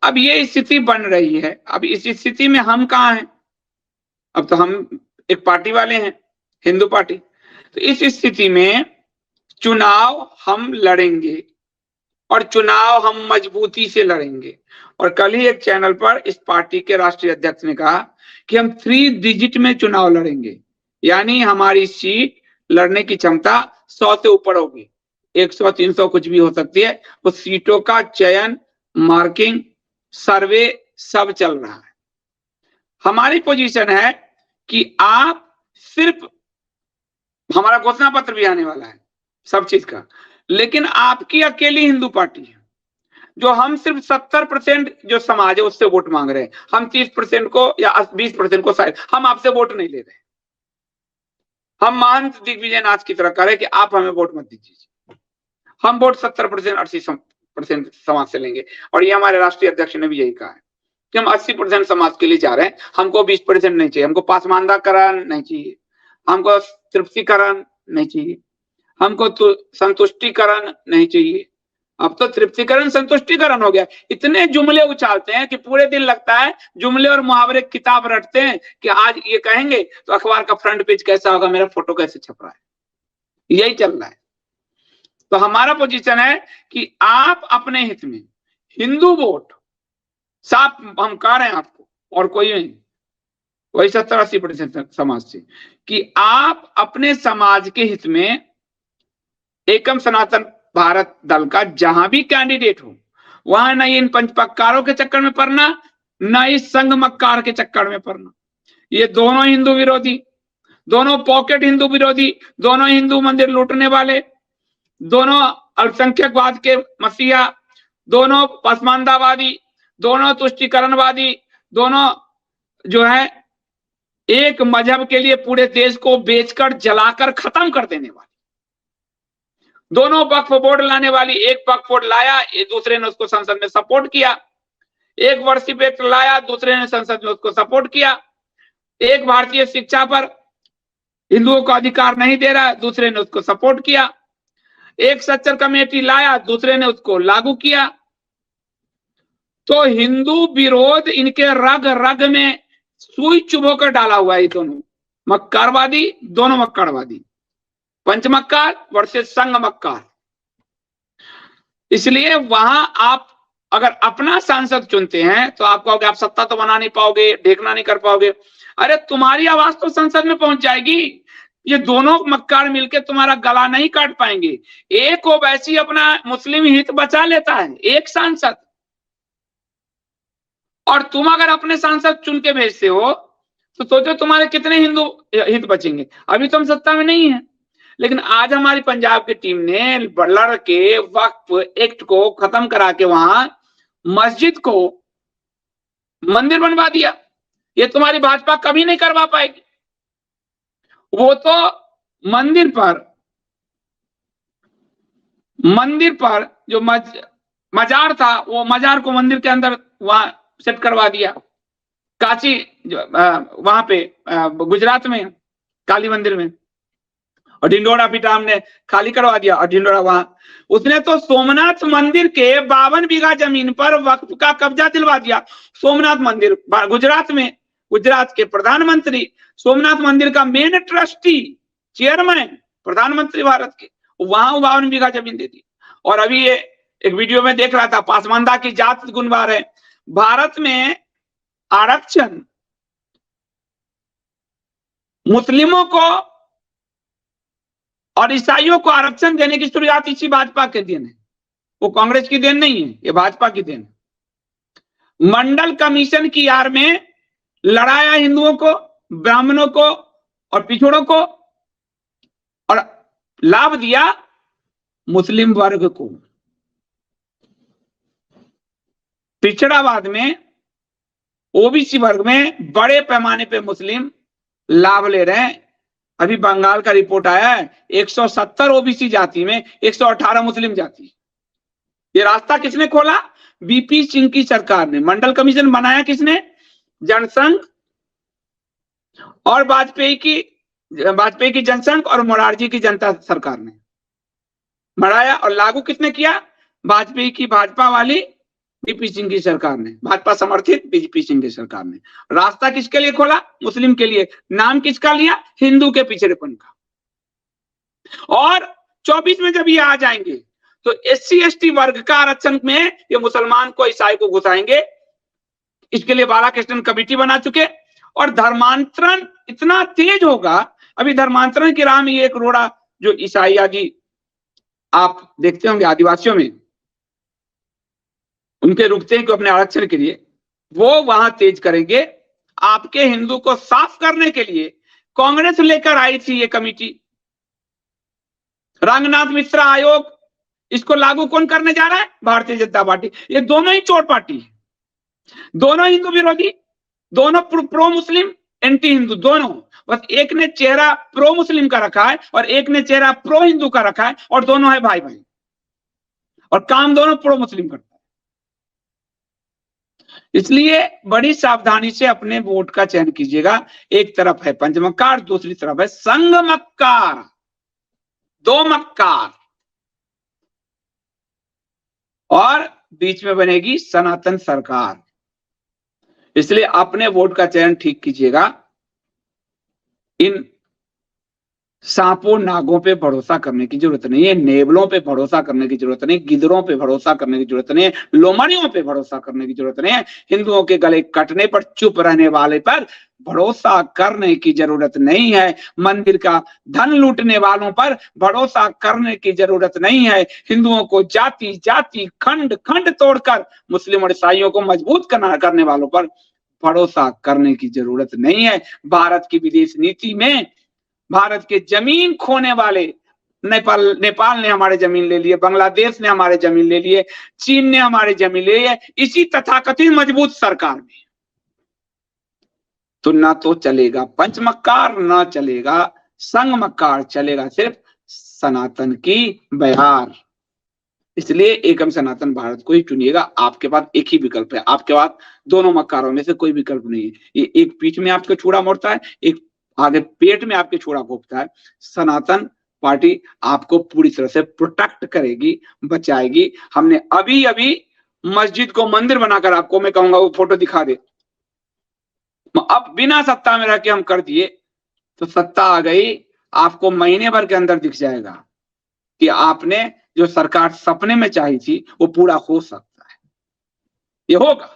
अब ये स्थिति बन रही है। अब इस स्थिति में हम कहाँ हैं? अब तो हम एक पार्टी वाले हैं, हिंदू पार्टी। तो इस स्थिति में चुनाव हम लड़ेंगे और चुनाव हम मजबूती से लड़ेंगे। और कल ही एक चैनल पर इस पार्टी के राष्ट्रीय अध्यक्ष ने कहा कि हम 3 डिजिट में चुनाव लड़ेंगे, यानी हमारी सीट लड़ने की क्षमता 100 से ऊपर होगी। 100, 300 कुछ भी हो सकती है। वो सीटों का चयन, मार्किंग, सर्वे सब चल रहा है। हमारी पोजीशन है कि आप सिर्फ, हमारा घोषणा पत्र भी आने वाला है सब चीज का, लेकिन आपकी अकेली हिंदू पार्टी है जो हम सिर्फ 70% जो समाज है उससे वोट मांग रहे हैं। हम 30% को या 20% को शायद हम आपसे वोट नहीं ले रहे। हम महंत दिग्विजय नाथ की तरह करें कि आप हमें वोट मत दीजिए, हम वोट 70%, 80% समाज से लेंगे। और ये हमारे राष्ट्रीय अध्यक्ष ने भी यही कहा है कि हम 80% समाज के लिए जा रहे हैं। हमको 20% नहीं चाहिए, हमको पासमानदाकरण नहीं चाहिए, हमको तृप्तिकरण नहीं चाहिए, हमको तो संतुष्टिकरण नहीं चाहिए। अब तो तृप्तिकरण संतुष्टिकरण हो गया। इतने जुमले उछालते हैं कि पूरे दिन लगता है जुमले और मुहावरे किताब रटते हैं कि आज ये कहेंगे तो अखबार का फ्रंट पेज कैसा होगा, मेरा फोटो कैसे छप रहा है, यही चल रहा है। तो हमारा पोजीशन है कि आप अपने हित में हिंदू वोट साफ हम कह रहे हैं आपको, और कोई नहीं, वही 70-80% समाज से, कि आप अपने समाज के हित में एकम सनातन भारत दल का जहां भी कैंडिडेट हो, वहां न इन पंचपक्कारों के चक्कर में पड़ना, न इस संघ मक्कार के चक्कर में पड़ना। ये दोनों हिंदू विरोधी, दोनों पॉकेट हिंदू विरोधी, दोनों हिंदू मंदिर लूटने वाले, दोनों अल्पसंख्यकवाद के मसीहा, दोनों पसमानदावादी, दोनों तुष्टिकरणवादी, दोनों जो है एक मजहब के लिए पूरे देश को बेचकर जलाकर खत्म कर देने वाले, दोनों वक्फ बोर्ड लाने वाली। एक वक्फ बोर्ड लाया, दूसरे ने उसको संसद में सपोर्ट किया। एक वर्षिप एक्ट लाया, दूसरे ने संसद में उसको सपोर्ट किया। एक भारतीय शिक्षा पर हिंदुओं को अधिकार नहीं दे रहा, दूसरे ने उसको सपोर्ट किया। एक सच्चर कमेटी लाया, दूसरे ने उसको लागू किया। तो हिंदू विरोध इनके रग रग में सुई चुभो कर डाला हुआ है। ये दोनों मक्कारवादी, दोनों मक्कारवादी, पंचमक्कार वर्सेस संघ मक्कार। इसलिए वहां आप अगर अपना सांसद चुनते हैं तो आप कहोगे आप सत्ता तो बना नहीं पाओगे, ढेकना नहीं कर पाओगे। अरे तुम्हारी आवाज तो संसद में पहुंच जाएगी, ये दोनों मक्कार मिलकर तुम्हारा गला नहीं काट पाएंगे। एक ओवैसी अपना मुस्लिम हित बचा लेता है, एक सांसद, और तुम अगर अपने सांसद चुन के भेजते हो तो सोचो तुम्हारे कितने हिंदू हित बचेंगे। अभी तो हम सत्ता में नहीं है, लेकिन आज हमारी पंजाब की टीम ने लड़ के वक्फ एक्ट को खत्म करा के वहां मस्जिद को मंदिर बनवा दिया। ये तुम्हारी भाजपा कभी नहीं करवा पाएगी। वो तो मंदिर पर जो मजार था, वो मजार को मंदिर के अंदर वहां सेट करवा दिया। काशी वहां पे गुजरात में काली मंदिर में, और ढिंडोरा पीठा हमने खाली करवा दिया। और ढिंडोरा वहां उसने तो सोमनाथ मंदिर के 52 बीघा जमीन पर वक्फ का कब्जा दिलवा दिया। सोमनाथ मंदिर गुजरात में, गुजरात के प्रधानमंत्री, सोमनाथ मंदिर का मेन ट्रस्टी, चेयरमैन, प्रधानमंत्री भारत के, वहां 52 बीघा जमीन दे दी। और अभी ये एक वीडियो में देख रहा था, पासमानदा की जात गुनवा रहे। भारत में आरक्षण मुस्लिमों को और ईसाइयों को आरक्षण देने की शुरुआत इसी भाजपा के देन है, वो कांग्रेस की देन नहीं है, ये भाजपा की देन है। मंडल कमीशन की आड़ में लड़ाया हिंदुओं को, ब्राह्मणों को और पिछड़ों को, और लाभ दिया मुस्लिम वर्ग को। पिछड़ावाद में, ओबीसी वर्ग में बड़े पैमाने पे मुस्लिम लाभ ले रहे हैं। अभी बंगाल का रिपोर्ट आया है, 170 ओबीसी जाति में 118 मुस्लिम जाति। ये रास्ता किसने खोला? बीपी सिंह की सरकार ने। मंडल कमीशन बनाया किसने? जनसंघ और वाजपेयी की जनसंघ और मोरारजी की जनता सरकार ने बनाया। और लागू किसने किया? वाजपेयी की भाजपा वाली बीपी सिंह की सरकार ने, भाजपा समर्थित बीपी सिंह की सरकार ने रास्ता किसके लिए खोला? मुस्लिम के लिए। नाम किसका लिया? हिंदू के पिछड़ेपन का। और 24 में जब ये आ जाएंगे तो SC ST वर्ग का आरक्षण में ये मुसलमान को, ईसाई को घुसाएंगे। इसके लिए बालाकृष्णन कमेटी बना चुके। और धर्मांतरण इतना तेज होगा, अभी धर्मांतरण की राह में ये एक रोड़ा जो ईसाई आदि आप देखते होंगे आदिवासियों में, उनके रुकते हैं कि अपने आरक्षण के लिए, वो वहां तेज करेंगे। आपके हिंदू को साफ करने के लिए कांग्रेस लेकर आई थी ये कमेटी, रंगनाथ मिश्रा आयोग। इसको लागू कौन करने जा रहा है? भारतीय जनता पार्टी। ये दोनों ही चोर पार्टी है, दोनों हिंदू विरोधी, दोनों प्रो मुस्लिम एंटी हिंदू, दोनों। बस एक ने चेहरा प्रो मुस्लिम का रखा है और एक ने चेहरा प्रो हिंदू का रखा है, और दोनों है भाई भाई, और काम दोनों प्रो मुस्लिम करता है। इसलिए बड़ी सावधानी से अपने वोट का चयन कीजिएगा। एक तरफ है पंचमक्कार, दूसरी तरफ है संगमक्कार, दो मक्कार, और बीच में बनेगी सनातन सरकार। इसलिए अपने वोट का चयन ठीक कीजिएगा। इन सांपों नागों पे भरोसा करने की जरूरत नहीं है, नेवलों पे भरोसा करने की जरूरत नहीं, गिदरों पे भरोसा करने की जरूरत नहीं है, लोमड़ियों पे भरोसा करने की जरूरत नहीं है, हिंदुओं के गले कटने पर चुप रहने वाले पर भरोसा करने की जरूरत नहीं है, मंदिर का धन लूटने वालों पर भरोसा करने की जरूरत नहीं है, हिंदुओं को जाति जाति खंड खंड तोड़कर मुस्लिम और ईसाइयों को मजबूत करने वालों पर भरोसा करने की जरूरत नहीं है। भारत की विदेश नीति में भारत के जमीन खोने वाले, नेपाल ने हमारे जमीन ले लिए, बांग्लादेश ने हमारे जमीन ले लिए, चीन ने हमारे जमीन ले लिए, इसी तथाकथित मजबूत सरकार में। तो ना तो चलेगा पंचमक्कार, ना चलेगा संगमक्कार, चलेगा सिर्फ सनातन की बयार। इसलिए एकम सनातन भारत को ही चुनिएगा। आपके पास एक ही विकल्प है, आपके पास दोनों मक्कारों में से कोई विकल्प नहीं है। ये एक पीठ में आपके छुरा मोड़ता है, एक आगे पेट में आपके छुरा घोंपता है। सनातन पार्टी आपको पूरी तरह से प्रोटेक्ट करेगी, बचाएगी। हमने अभी अभी मस्जिद को मंदिर बनाकर, आपको मैं कहूंगा वो फोटो दिखा दे, अब बिना सत्ता में रह के हम कर दिए, तो सत्ता आ गई, आपको महीने भर के अंदर दिख जाएगा कि आपने जो सरकार सपने में चाही थी वो पूरा हो सकता है, ये होगा।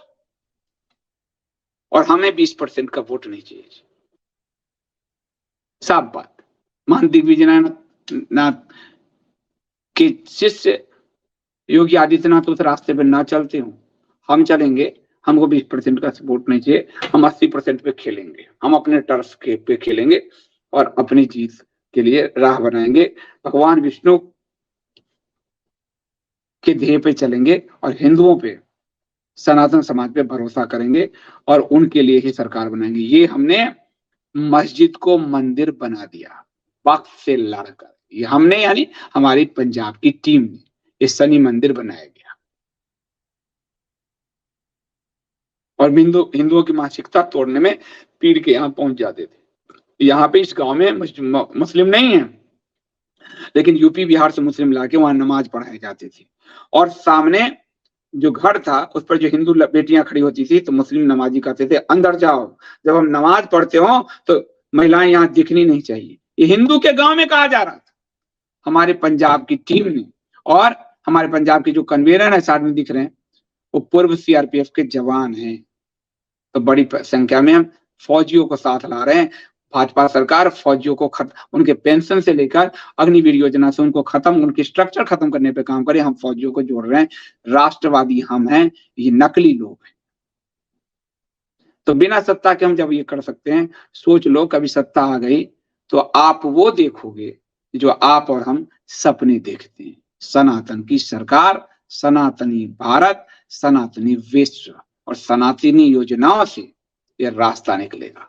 और हमें 20% का वोट नहीं चाहिए, साफ बात। महान दिग्विजयनाथ के शिष्य योगी आदित्यनाथ उस रास्ते पे ना चलते हो, हम चलेंगे। हमको 20% का वोट नहीं चाहिए, हम 80% पे खेलेंगे, हम अपने टर्फ पे खेलेंगे और अपनी जीत के लिए राह बनाएंगे। भगवान विष्णु के ध्येय पे चलेंगे और हिंदुओं पे, सनातन समाज पे भरोसा करेंगे और उनके लिए ही सरकार बनाएंगे। ये हमने मस्जिद को मंदिर बना दिया वक्त से लड़कर, ये हमने, यानी हमारी पंजाब की टीम ने ये शनि मंदिर बनाया गया। और हिंदुओं की मानसिकता तोड़ने में पीर के यहाँ पहुंच जाते थे। यहाँ पे इस गांव में मुस्लिम नहीं है, लेकिन यूपी बिहार से मुस्लिम लाके वहां नमाज पढ़ाई जाती थी, और सामने जो घर था उस पर जो हिंदू बेटियां खड़ी होती थी तो मुस्लिम नमाजी कहते थे अंदर जाओ, जब हम नमाज पढ़ते हो तो महिलाएं यहाँ दिखनी नहीं चाहिए। ये हिंदू के गांव में कहा जा रहा था। हमारे पंजाब की टीम ने, और हमारे पंजाब के जो कन्वीनर है साथ में दिख रहे हैं, वो पूर्व CRPF के जवान हैं। तो बड़ी संख्या में हम फौजियों को साथ ला रहे हैं। भाजपा सरकार फौजियों को उनके पेंशन से लेकर अग्निवीर योजना से उनको खत्म, उनकी स्ट्रक्चर खत्म करने पे काम करे। हम फौजियों को जोड़ रहे हैं। राष्ट्रवादी हम हैं, ये नकली लोग हैं। तो बिना सत्ता के हम जब ये कर सकते हैं, सोच लो कभी सत्ता आ गई तो आप वो देखोगे जो आप और हम सपने देखते हैं। सनातन की सरकार, सनातनी भारत, सनातनी विश्व और सनातनी योजनाओं से ये रास्ता निकलेगा।